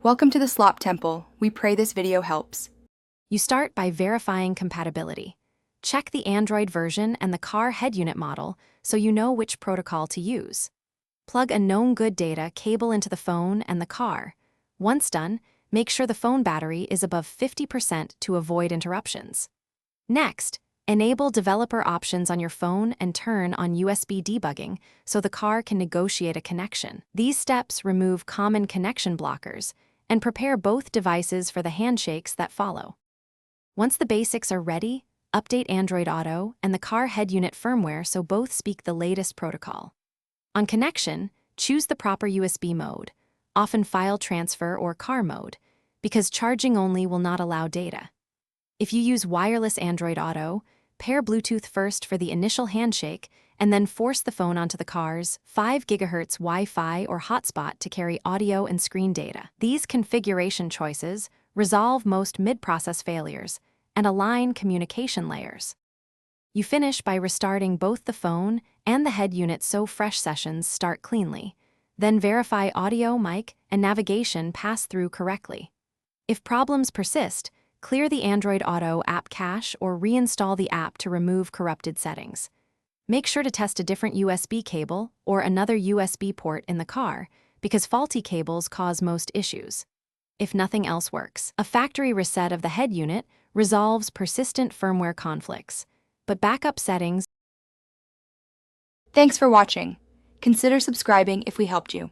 Welcome to the Slop Temple. We pray this video helps. You start by verifying compatibility. Check the Android version and the car head unit model so you know which protocol to use. Plug a known good data cable into the phone and the car. Once done, make sure the phone battery is above 50% to avoid interruptions. Next, enable developer options on your phone and turn on USB debugging so the car can negotiate a connection. These steps remove common connection blockers and prepare both devices for the handshakes that follow. Once the basics are ready, update Android Auto and the car head unit firmware so both speak the latest protocol. On connection, choose the proper USB mode, often file transfer or car mode, because charging only will not allow data. If you use wireless Android Auto, pair Bluetooth first for the initial handshake and then force the phone onto the car's 5 GHz Wi-Fi or hotspot to carry audio and screen data. These configuration choices resolve most mid-process failures and align communication layers. You finish by restarting both the phone and the head unit so fresh sessions start cleanly. Then verify audio, mic, and navigation pass through correctly. If problems persist, clear the Android Auto app cache or reinstall the app to remove corrupted settings. Make sure to test a different USB cable or another USB port in the car, because faulty cables cause most issues. If nothing else works, a factory reset of the head unit resolves persistent firmware conflicts, but backup settings. Thanks for watching. Consider subscribing if we helped you.